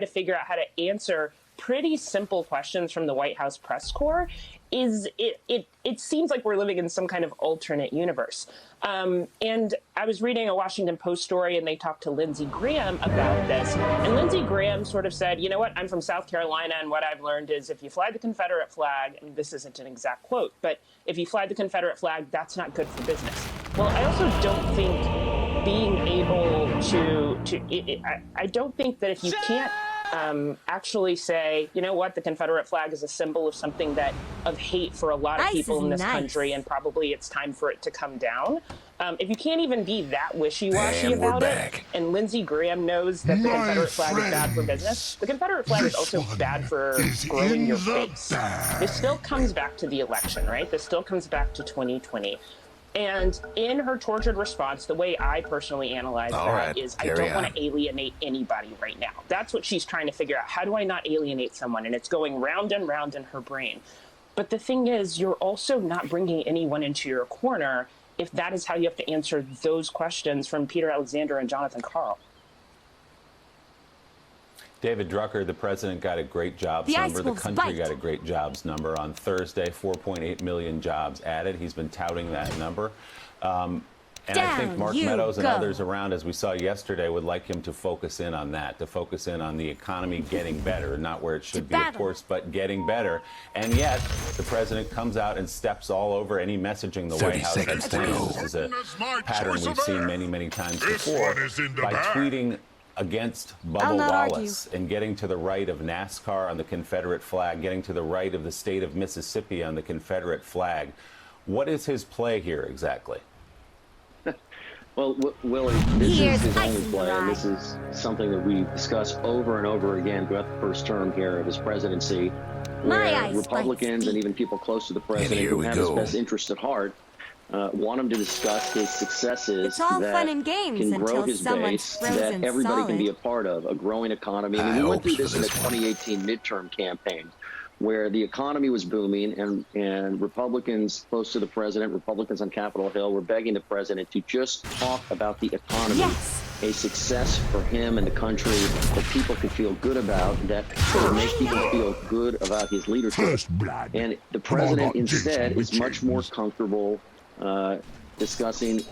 to figure out how to answer pretty simple questions from the White House press corps, it seems like we're living in some kind of alternate universe. And I was reading a Washington Post story, and they talked to Lindsey Graham about this. And Lindsey Graham sort of said, you know what, I'm from South Carolina, and what I've learned is if you fly the Confederate flag, and this isn't an exact quote, but if you fly the Confederate flag, that's not good for business. Well, I also don't think being able I don't think that if you can't actually say, you know what, the Confederate flag is a symbol of something of hate for a lot of people in this country, and probably it's time for it to come down. If you can't even be that wishy-washy about it, and Lindsey Graham knows that the Confederate flag is bad for business, the Confederate flag is also bad for growing your base. This still comes back to the election, right? This still comes back to 2020. And in her tortured response, the way I personally analyze that is I don't want to alienate anybody right now. That's what she's trying to figure out. How do I not alienate someone? And it's going round and round in her brain. But the thing is, you're also not bringing anyone into your corner if that is how you have to answer those questions from Peter Alexander and Jonathan Karl. David Drucker, the president got a great jobs number. The country got a great jobs number on Thursday, 4.8 million jobs added. He's been touting that number. And I think Mark Meadows and others around, as we saw yesterday, would like him to focus in on that, to focus in on the economy getting better, not where it should be, of course, but getting better. And yet, the president comes out and steps all over any messaging the White House has planned. This is a pattern we've seen many, many times before by tweeting against Bubba Wallace and getting to the right of NASCAR on the Confederate flag, getting to the right of the state of Mississippi on the Confederate flag. What is his play here exactly? Well, Willie, this is his only play, and this is something that we discussed over and over again throughout the first term here of his presidency, where Republicans and even people close to the president who have his best interest at heart want him to discuss his successes that can grow his base, that everybody can be a part of, a growing economy. I mean, we went through this in the 2018 midterm campaign, where the economy was booming, and Republicans close to the president, Republicans on Capitol Hill, were begging the president to just talk about the economy, a success for him and the country that people could feel good about, that would make people feel good about his leadership. And the president instead is much more comfortable discussing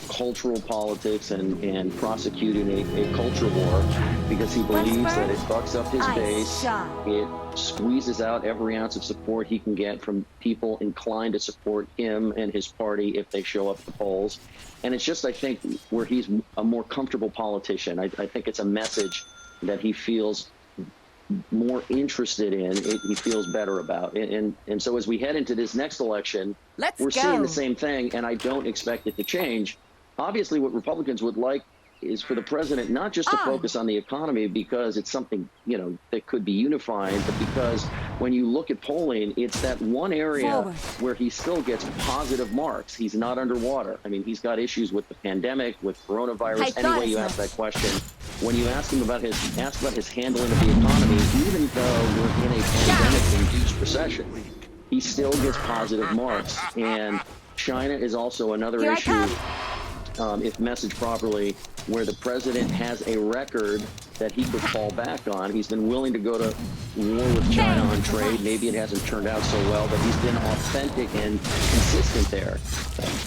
cultural politics and prosecuting a culture war, because he believes that it bucks up his base, it squeezes out every ounce of support he can get from people inclined to support him and his party if they show up at the polls. And it's just, I think, where he's a more comfortable politician. I think it's a message that he feels more interested in, he feels better about. And so as we head into this next election, we're seeing the same thing, and I don't expect it to change. Obviously, what Republicans would like is for the president not just to focus on the economy because it's something, you know, that could be unifying, but because when you look at polling, it's that one area where he still gets positive marks. He's not underwater. I mean, he's got issues with the pandemic, with coronavirus. Any way you ask that question, when you ask him about his handling of the economy, even though we're in a pandemic-induced recession, he still gets positive marks. And China is also another issue, if messaged properly, where the president has a record that he could fall back on. He's been willing to go to war with China on trade. Maybe it hasn't turned out so well, but he's been authentic and consistent there.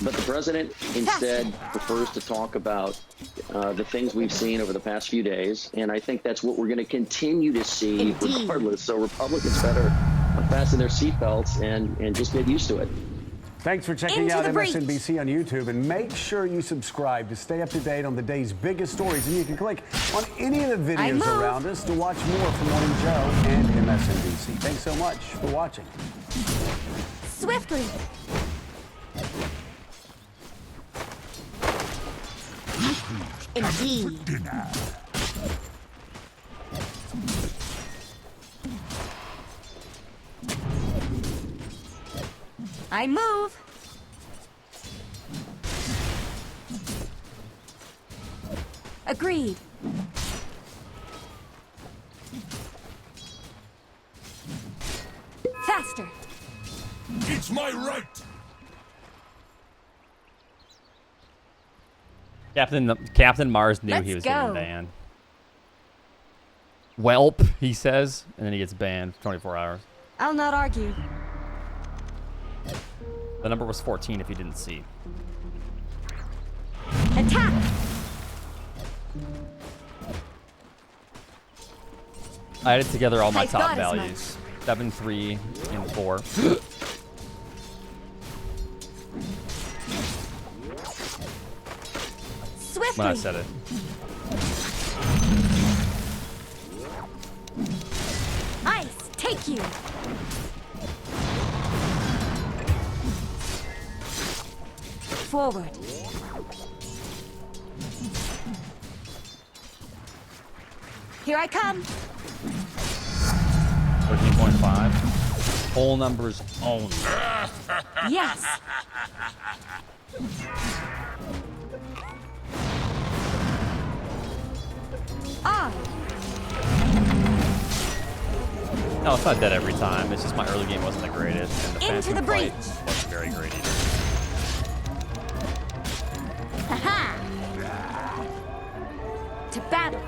But the president instead prefers to talk about the things we've seen over the past few days, and I think that's what we're going to continue to see regardless. So Republicans better fasten their seatbelts and just get used to it. Thanks for checking out MSNBC on YouTube, and make sure you subscribe to stay up to date on the day's biggest stories. And you can click on any of the videos around us to watch more from Morning Joe and MSNBC. Thanks so much for watching. Swiftly. Indeed. I move. Agreed. Faster. It's my right. Captain Mars knew he was getting banned. Welp, he says, and then he gets banned for 24 hours. I'll not argue. The number was 14 if you didn't see. Attack! I added together all my I top thought as values. 7, 3, and 4. Swiftly! When I said it. Ice, take you! Forward. Here I come. 13.5. Whole numbers only. Yes. On. No, it's not dead every time. It's just my early game wasn't the greatest. And the Into Phantom the breach. fight wasn't very great either. Haha. To battle.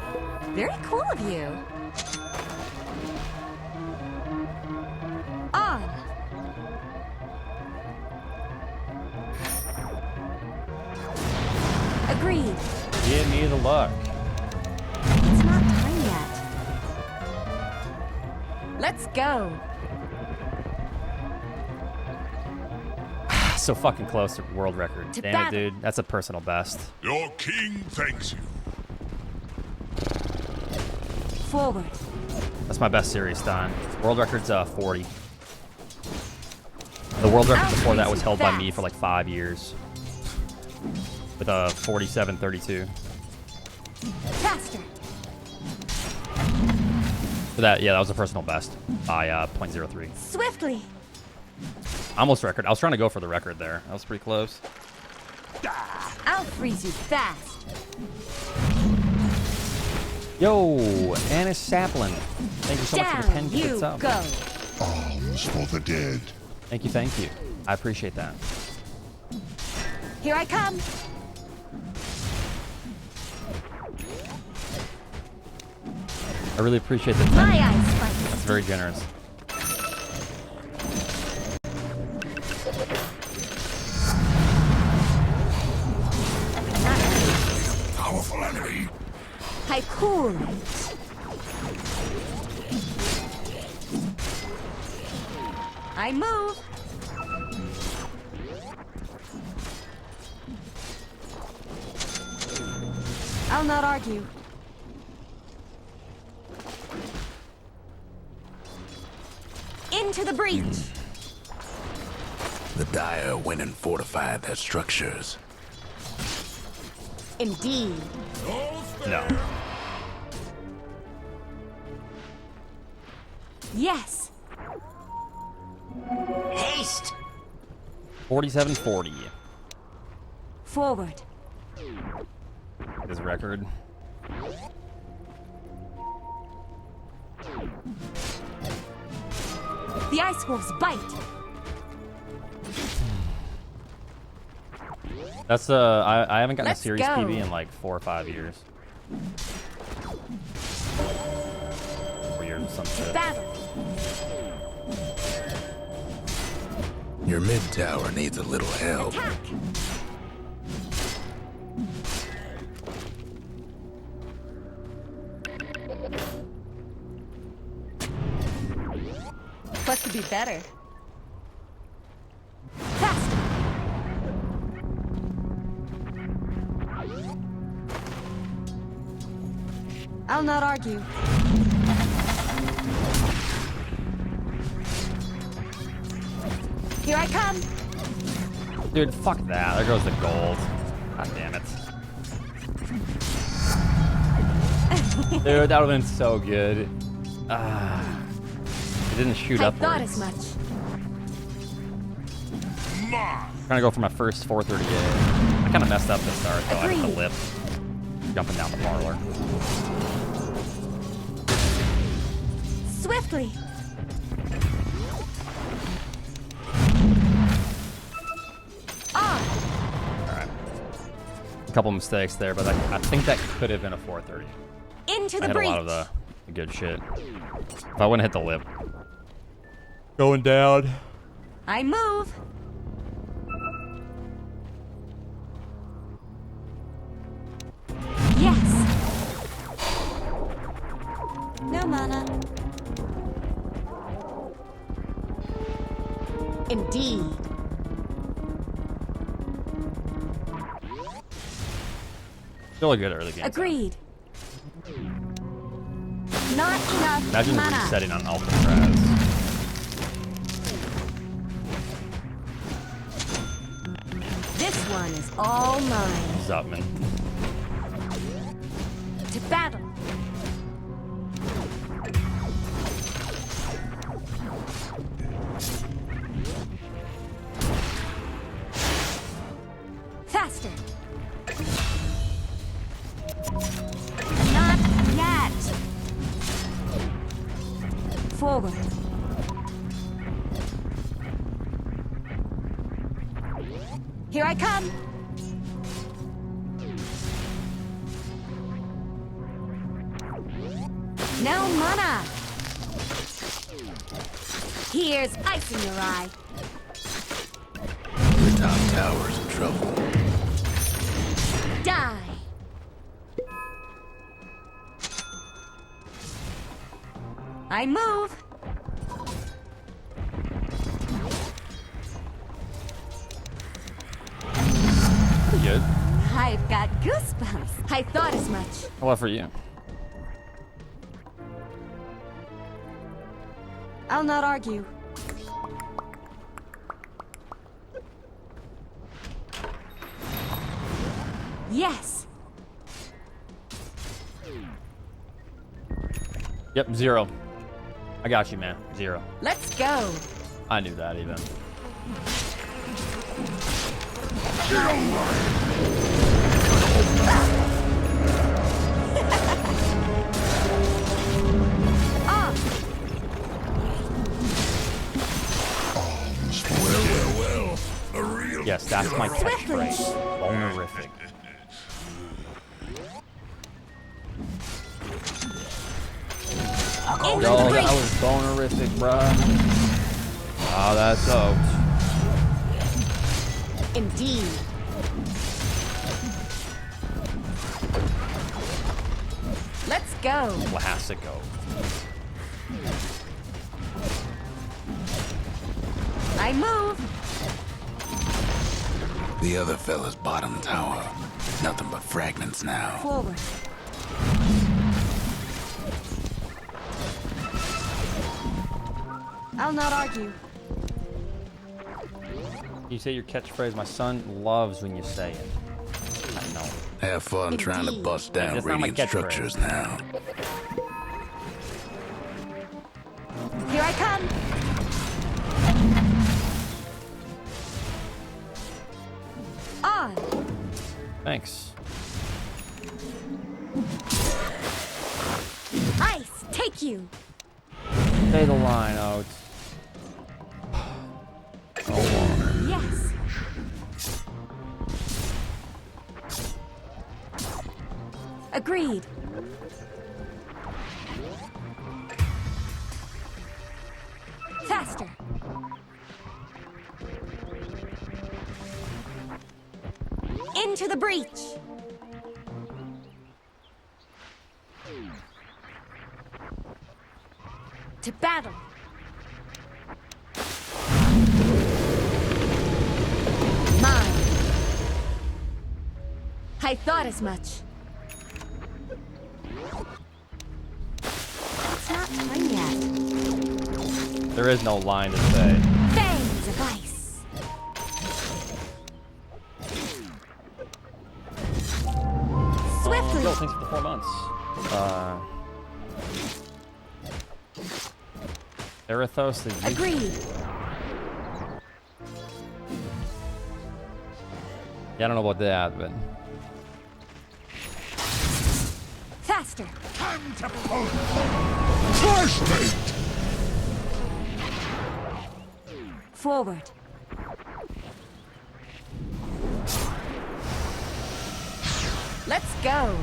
Very cool of you. On. Agreed. Give me the luck. It's not time yet. Let's go. So fucking close to world record. To Damn battle. it, dude. That's a personal best. Your king thanks you. Forward. That's my best series time. World record's 40. The world record I'll before that freeze was you held by me fast. for like 5 years. With a 47.32. Faster. For that, yeah, that was a personal best by 0.03. Swiftly. Almost record. I was trying to go for the record there. That was pretty close. I'll freeze you fast. Yo, Anna Saplin. Thank you so much for the 10 Down gifted you sub. go. Alms for the dead. Thank you, thank you. I appreciate that. Here I come. I really appreciate the 10. My eyes fight. That's very generous. Powerful enemy. Tycoon. I move. I'll not argue. Into the breach. The Dire went and fortified their structures. Indeed. No. Yes. Haste! 47.40 Forward. is record. The ice wolves bite. That's I haven't gotten Let's a series go. PB in like 4 or 5 years. 4 years or some shit. Battle. Your mid tower needs a little help. Attack. What could be better? Faster. I'll not argue. Here I come. Dude, fuck that. There goes the gold. God damn it. Dude, that would have been so good. It didn't shoot I upwards. thought as much. Trying to go for my first 438. I kind of messed up the start though. I hit the Agreed. lip. Jumping down the parlor. Swiftly. On. Alright. A couple mistakes there, but I think that could have been a 430. Into I the hit breach. a lot of the Good shit. If I wouldn't hit the lip. Going down. I move. Yes. No mana. Indeed. Still a good early game. Agreed. Not enough Imagine mana. resetting on Alcatraz. This one is all mine. What's up, man? To battle. Faster. Not yet. Forward. Here I come. No mana. Here's ice in your eye. Your top tower's in trouble. Die. I move. Pretty good. I've got goosebumps. I thought as much. Well, for you. I'll not argue. Yes. Yep, 0. I got you, man. 0. Let's go. I knew that even. Ah, Well. A real Yes, that's my Swiftly. catchphrase. Bonerific. into Yo, the that breach. was bonerific, bruh. Oh, that's soaked. Indeed. Let's go. Classico. I move. The other fella's bottom tower. Nothing but fragments now. Forward. I'll not argue. You say your catchphrase, my son loves when you say it. I know. Have fun trying to Indeed. bust down That's not my radiant catchphrase. structures now. Here I come. On. Thanks. Ice, take you. Stay the line out. Yes. Agreed. Faster. Into the breach. To battle. Mine. I thought as much. It's not time yet. There is no line to say. Fangs of ice. Swiftly. Yo, thanks for the 4 months. Erathos, the youth. Agreed. Yeah, I don't know about that, but Faster. Forward. Let's go.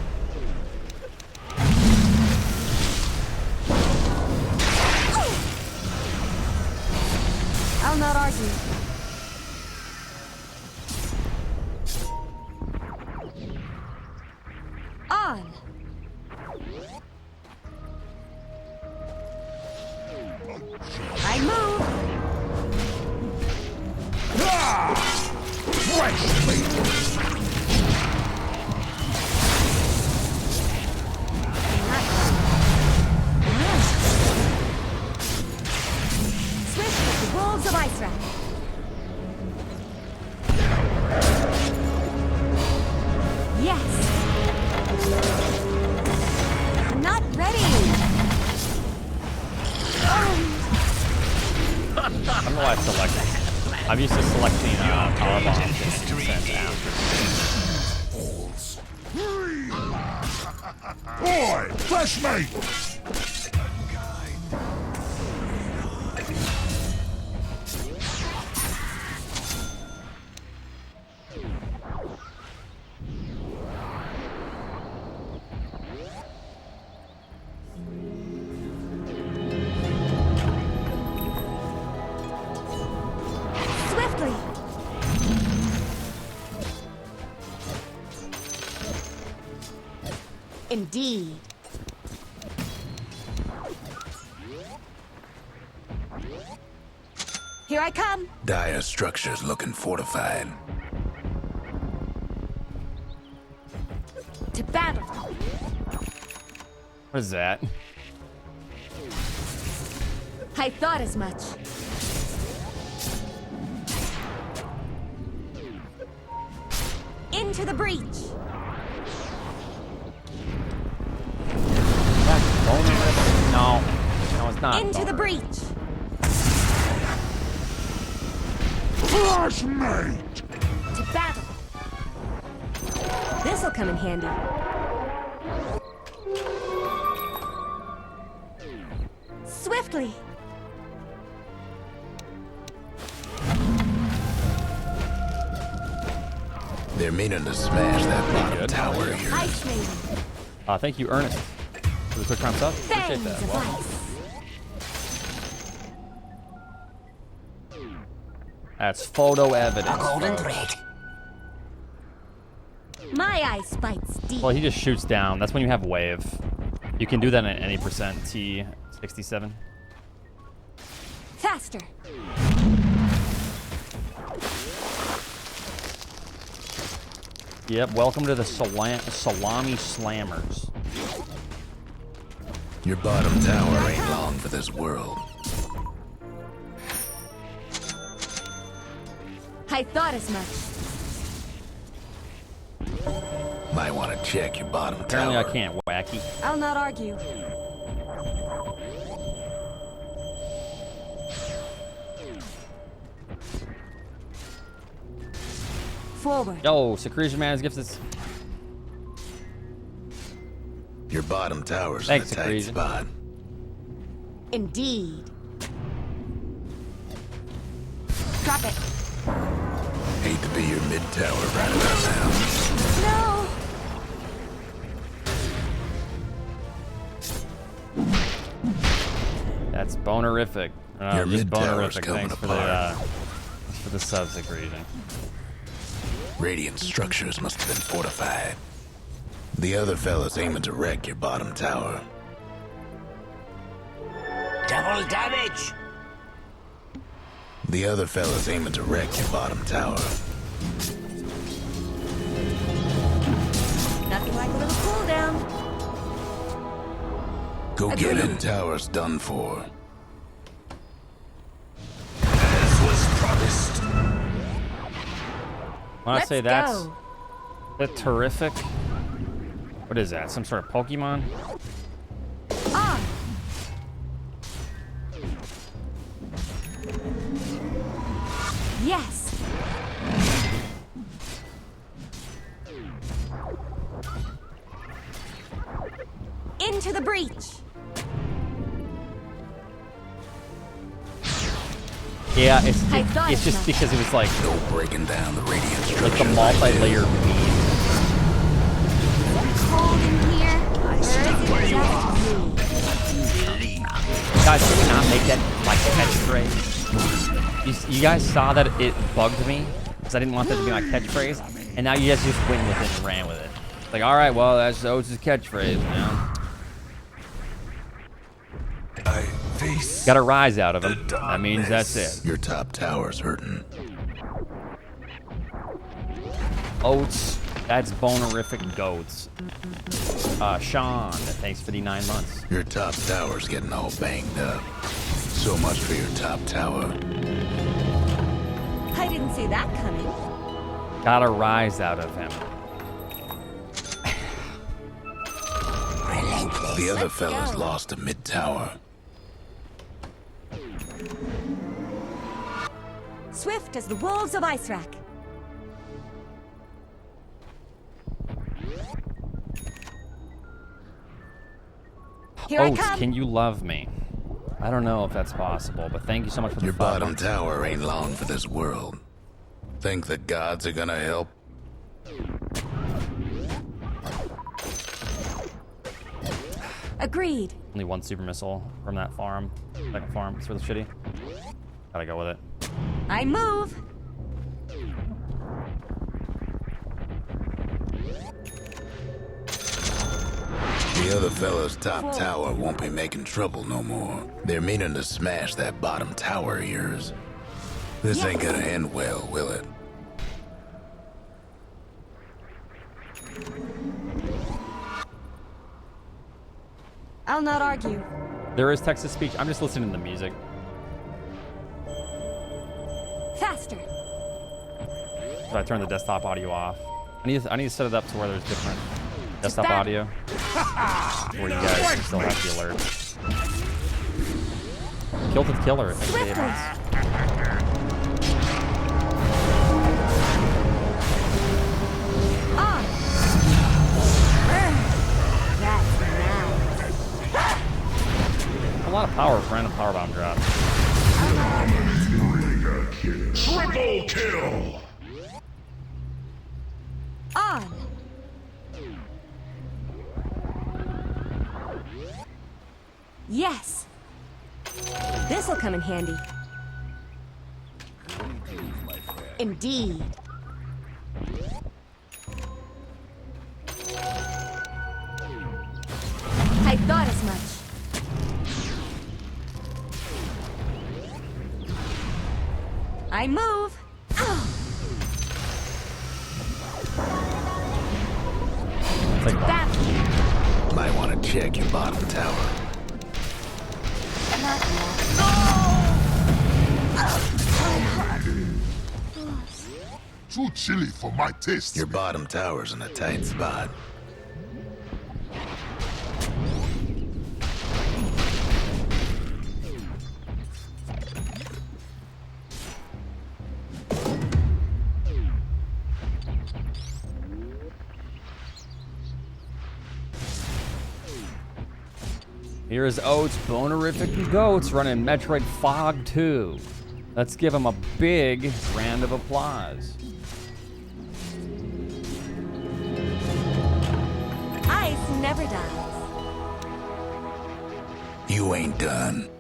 I'll not argue. On. I move. Swift with the wolves of Ice Wrath. Yes. I'm not ready. I don't know why I selected. I'm used to selecting power bombs and send after. Boy, flashmate! Swiftly. Indeed. Here I come. Dire structures looking fortified. To battle. What is that? I thought as much. Into the breach. That's bonus. No. No, it's not. Into the breach. Flashmate! To battle. This'll come in handy. Swiftly. They're meaning to smash that bottom tower here. Ice Maiden. Thank you, Ernest, for the quick round sub. Appreciate Fangs that. of Well, ice. that's photo evidence. Golden thread. My ice bites deep. Well, he just shoots down. That's when you have wave. You can do that at any percent T67. Faster. Yep, welcome to the Salami Slammers. Your bottom tower ain't long for this world. I thought as much. Might want to check your bottom Apparently tower. I can't, wacky. I'll not argue. Forward. Yo, Secretion Man has gifted us. Your bottom tower's Thanks, in a tight Secretion. spot. Indeed. Drop it. Hate to be your mid tower right about now. No. That's bonerific. Your Just mid-tower's bonerific. coming Thanks for the sub, Secretion. Radiant structures must have been fortified. The other fella's aiming to wreck your bottom tower. Double damage! The other fella's aiming to wreck your bottom tower. Nothing like a little cooldown. Go get it. Tower's done for. As was promised. When I Let's say that's go. terrific. What is that? Some sort of Pokemon? On. Yes. Into the breach. Yeah, I thought it's as just much. because it was like Go breaking down the radiant structures. the multi-layered beam. Cold in here. Or is it just me? Guys, can we not make that like catchphrase? You guys saw that it bugged me because I didn't want that to be my catchphrase, and now you guys just went with it and ran with it. Like, all right, well, that's Oates' catchphrase now. Got a rise out of him. That means that's it. Your top tower's hurting. Oates, that's bonerific goats. Sean, thanks for the 9 months. Your top tower's getting all banged up. So much for your top tower. I didn't see that coming. Got a rise out of him. The other fella's lost a mid-tower. Swift as the wolves of Icerack. Here Oates, I come. can you love me? I don't know if that's possible, but thank you so much for the Your follow. bottom tower ain't long for this world. Think the gods are gonna help? Agreed. Only one super missile from that farm. Second farm. It's really shitty. Gotta go with it. I move. The other fella's top tower won't be making trouble no more. They're meaning to smash that bottom tower of yours. This ain't gonna end well, will it? I'll not argue. There is text to speech. I'm just listening to the music. Faster. So I turn the desktop audio off. I need to set it up to where there's different desktop audio, where you guys can still have the alert. Killed the killer. A lot of power for random power bomb drop. Triple kill! On. Yes. This'll come in handy. Indeed. I thought as much. I move. That. Might want to check your bottom tower. Too chilly for my taste. Your bottom tower's in a tight spot. Here's Oates, bonerific goats running Metroid Fog 2. Let's give him a big round of applause. Ice never dies. You ain't done.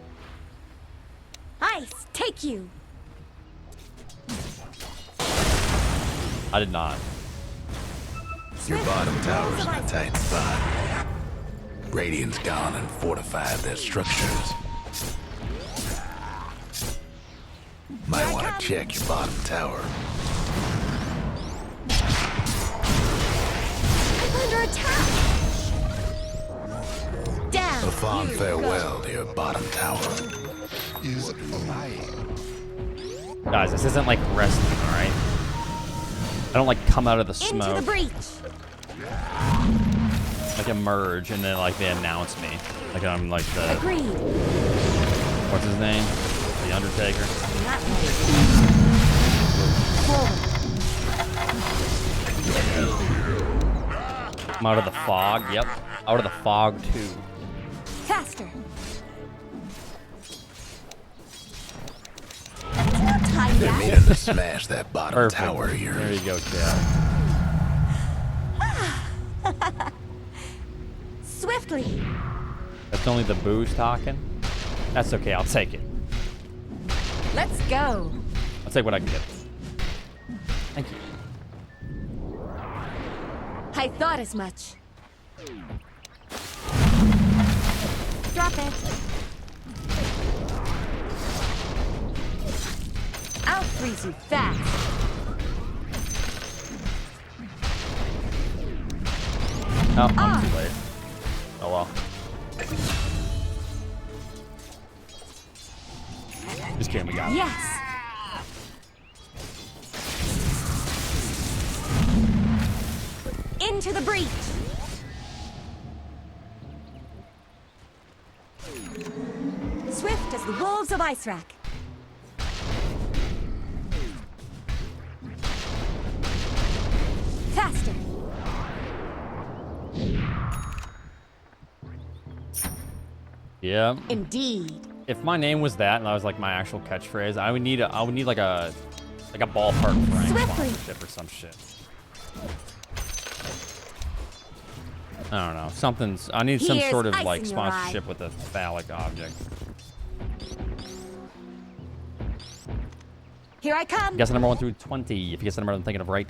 Ice, take you. I did not. Your bottom tower's in a tight spot. Radiant's gone and fortified their structures. Might want to check your bottom tower. I'm under attack. Down. A fond farewell to your bottom tower. Is alive. Guys, this isn't like wrestling, alright? I don't like come out of the smoke. Into the breach. Like emerge and then like they announce me. Like I'm like the... Agreed. What's his name? The Undertaker. I'm out of the fog, yep. Out of the fog too. Faster. It's not time They're yet. meaning to smash that bottom Perfect. tower of yours. There you go, Chad. Swiftly. That's only the booze talking. That's okay, I'll take it. Let's go. I'll take what I can get. Thank you. I thought as much. Drop it. I'll freeze you fast. Oh, I'm too late. Oh well. Just kidding, we got it. Yes. Into the breach. Swift as the wolves of Ice Rack. Faster. Yeah. Indeed. If my name was that and that was like my actual catchphrase, I would need like a ballpark Frank Swiftly. sponsorship or some shit. I don't know. Something's. I need some Here's sort of ice like in your sponsorship with a phallic object. Here I come. Guess the number 1 through 20. If you guess the number I'm thinking of right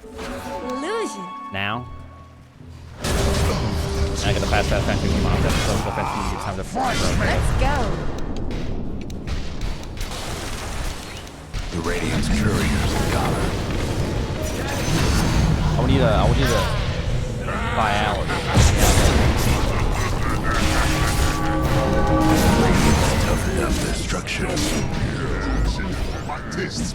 Illusion. now. And I get the fast fancy come on. That's so fancy. It's time to Let's go. The Radiant's couriers got her. I would need a viality. Radiant's toughened up their structures. My tastes.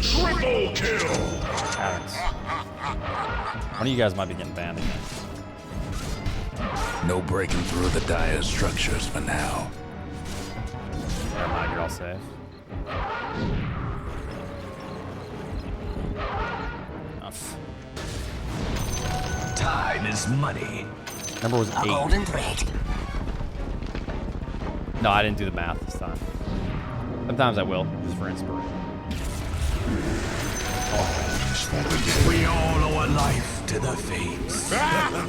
Triple kill. Patterns. One of you guys might be getting banned again. No breaking through the dire structures for now. Never mind, you're all safe. Enough. Time is money. Number was 8. Golden thread. No, I didn't do the math this time. Sometimes I will, just for inspiration. We all owe a life to the fates. I'll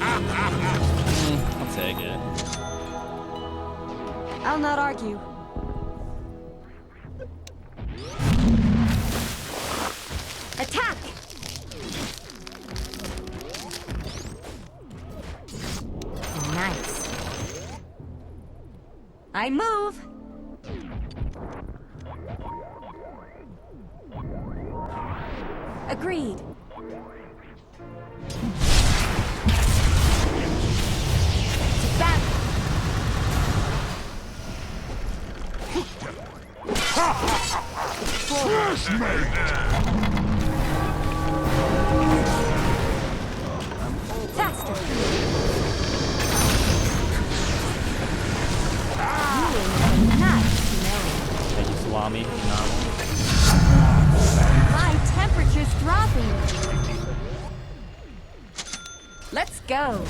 take it. I'll not argue. Attack! Nice. I move. Agreed. Back. Faster. Thank you, Salami. My temperature's dropping. Let's go.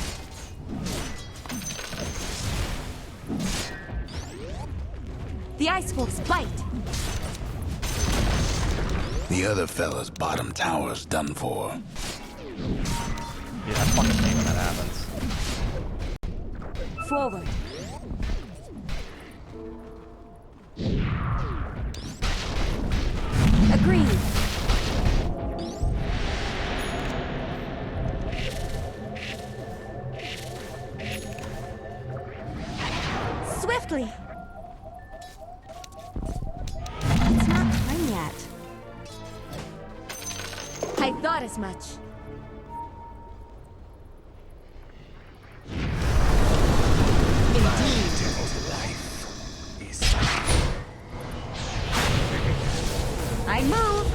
The Ice Wolf's bite. The other fella's bottom tower's done for. Yeah, I fucking hate when that happens. Forward. Agreed. Swiftly. It's not time yet. I thought as much. I move.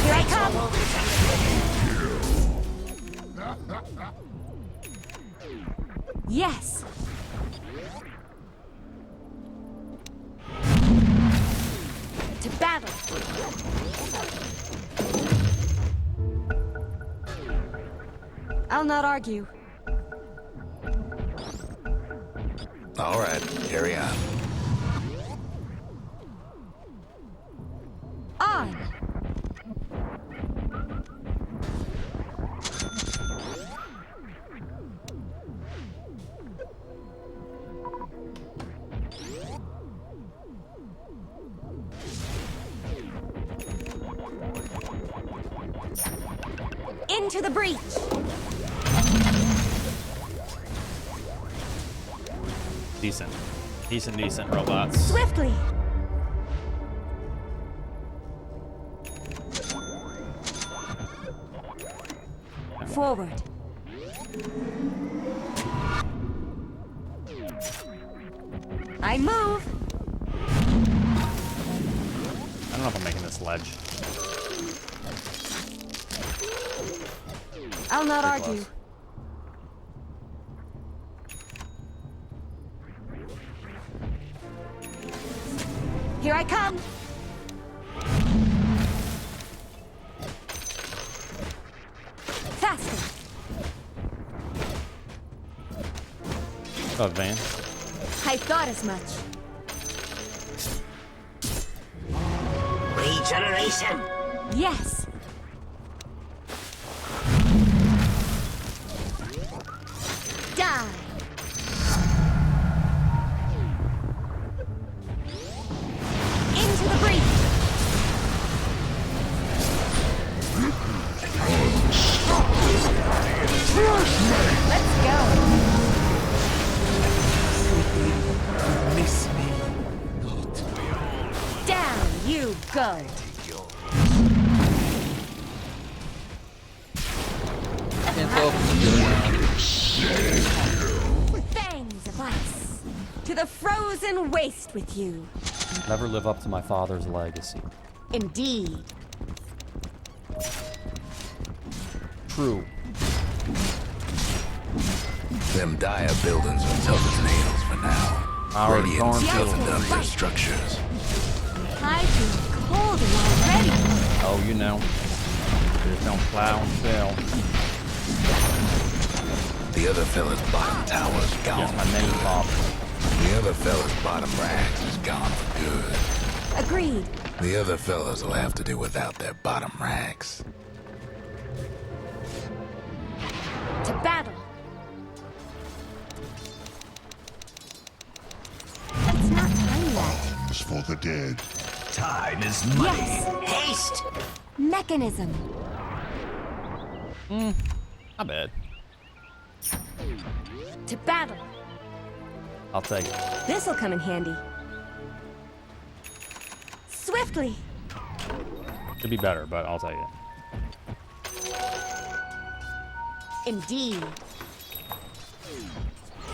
Here I come. Yes. To battle. I'll not argue. All right, carry on. On. Into the breach. Decent robots. Swiftly. Forward. I move. I don't know if I'm making this ledge. I'll not Pretty argue. close. Here I come. Faster. Oh, Van. I thought as much. Regeneration. Yes. Die. Into the breach. Let's go. Miss me. Down you go. Fangs of ice. To the frozen waste with you. Never live up to my father's legacy. Indeed. True. Them dire buildings are tough as nails for now. Our Radiant's cornfield. toughened up their structures. I feel colder already. Oh, you know. There's no plow and fill. The other fella's bottom tower's gone. Yes, my name, Bob. The other fella's bottom rags is gone for good. Agreed. The other fellas will have to do without their bottom rags. To battle. It's not time yet. It's for the dead. Time is money. Yes. Haste. Mechanism. Not bad. To battle. I'll take it. This'll come in handy. Swiftly. Could be better, but I'll take it. Indeed.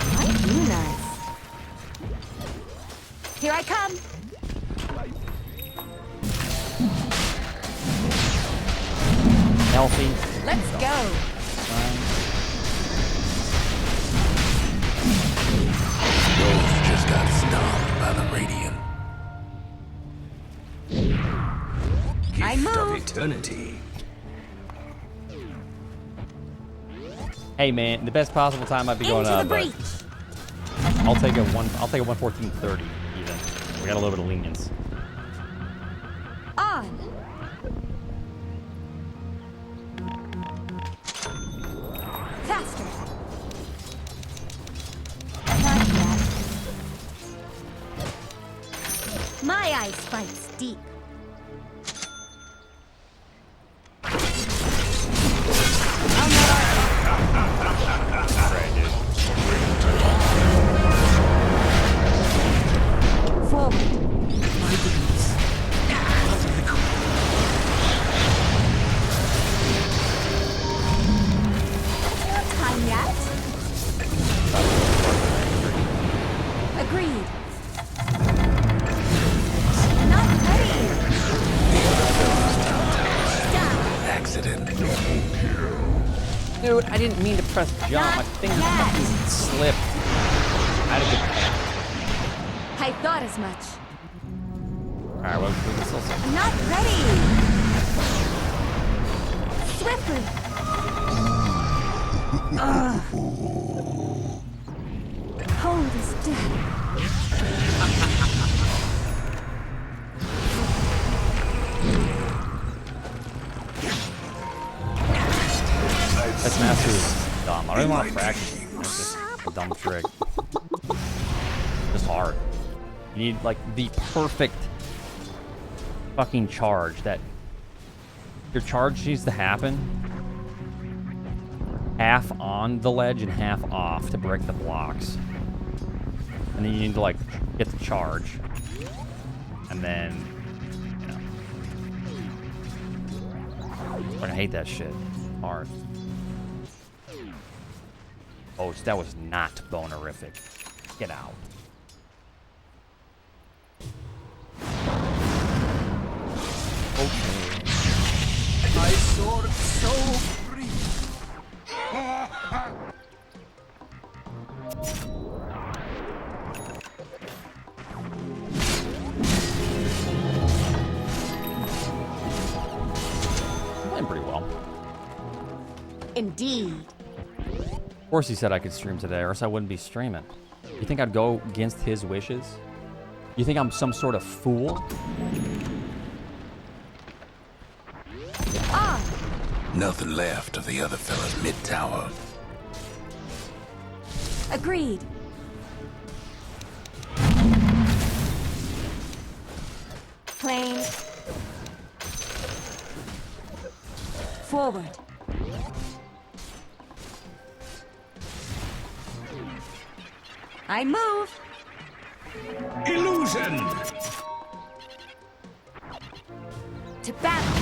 I do nice. Here I come. Healthy. Let's go. Those just got stomped by the Radiant. I Gift of move. eternity. Hey man, the best possible time might be going Into the up, but breach. I'll take a 114.30 even. We got a little bit of lenience. On. Faster. Not yet. My ice bites deep. Forward. My goodness. Not time yet. Agreed. Not ready. Die. Accident. Dude, I didn't mean to press jump. My Not finger yet. fucking slipped. I had a good. I thought as much. Alright, well, we can still say. Not ready. Swiftly. Cold as death. This master is dumb. I don't even want to practice. It's just a dumb trick. Just hard. You need like the perfect fucking charge that your charge needs to happen half on the ledge and half off to break the blocks. And then you need to, like, get the charge. And then, you know. I hate that shit. Hard. Oh, that was not bonerific. Get out. Okay. My sword so free. Playing pretty well. Indeed. Of course he said I could stream today, or else I wouldn't be streaming. You think I'd go against his wishes? You think I'm some sort of fool? Nothing left of the other fella's mid-tower. Agreed. Plane. Forward. I move. Illusion. To battle.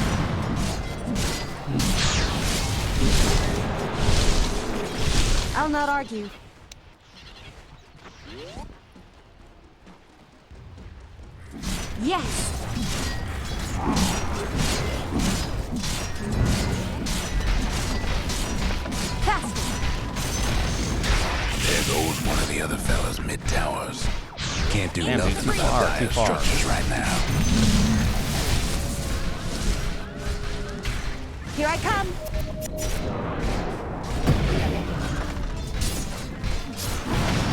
I'll not argue. Yes. Faster. There goes one of the other fella's mid-towers. Can't do Damn, nothing too about far, dire too far. structures right now. Here I come.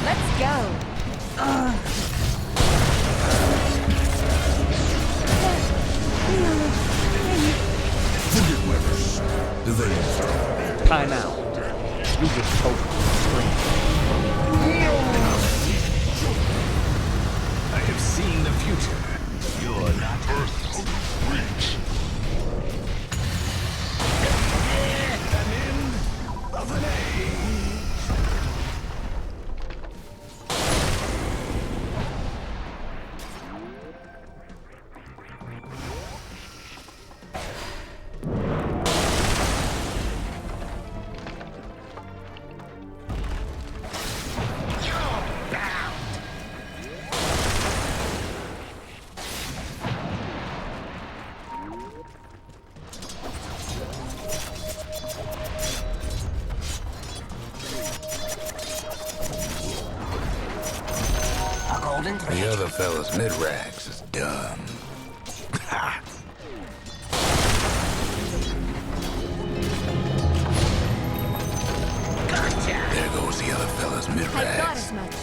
Let's go. Time out. You just spoke scream. I have seen the future. You're not Earth out of reach. An end of an age. The other fella's mid-rags is done. Ha! There goes the other fella's I thought mid-rags. as much.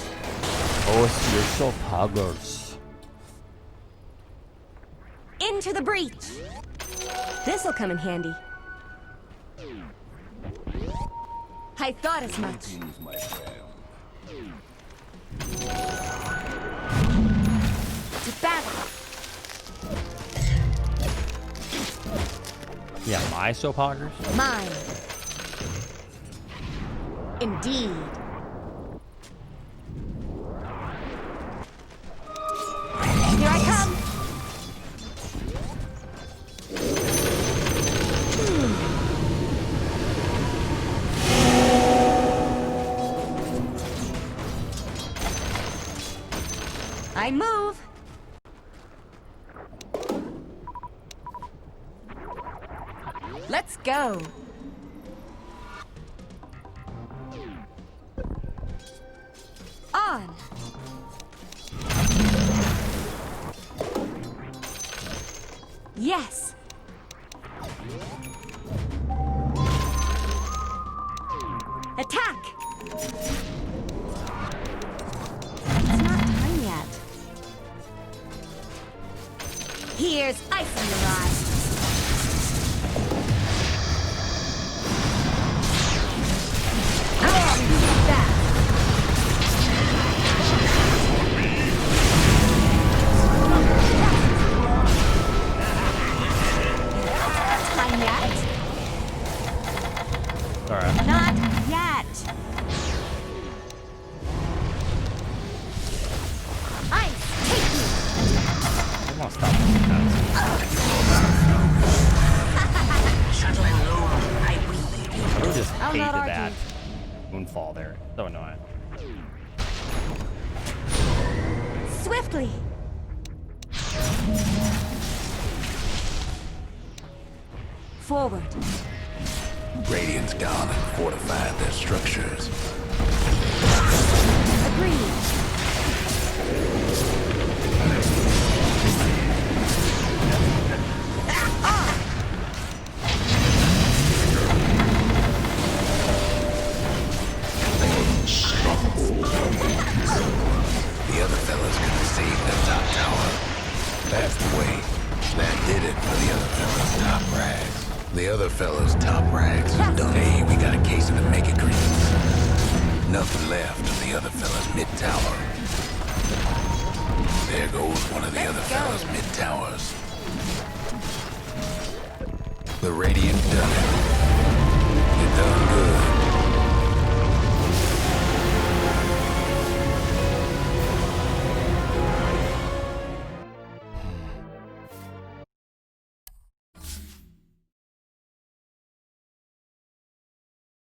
Oh, you're so poggers. Into the breach. This'll come in handy. I thought as much. To battle. Yeah, my soap hoggers? Mine. Indeed. Here I come. I move. Let's go. On. Yes. Attack. It's not time yet. Here's ice in your eyes. I'll do that. Time yet? Alright. Not fall there. So annoying. Swiftly. Forward. Radiant's gone and fortified their structures. Agreed. The other fellas couldn't save their top tower. That's the way. That did it for the other fellas' top rags. The other fellas' top rags is done. Hey, we got a case of the mega greens. Nothing left of the other fellas' mid tower.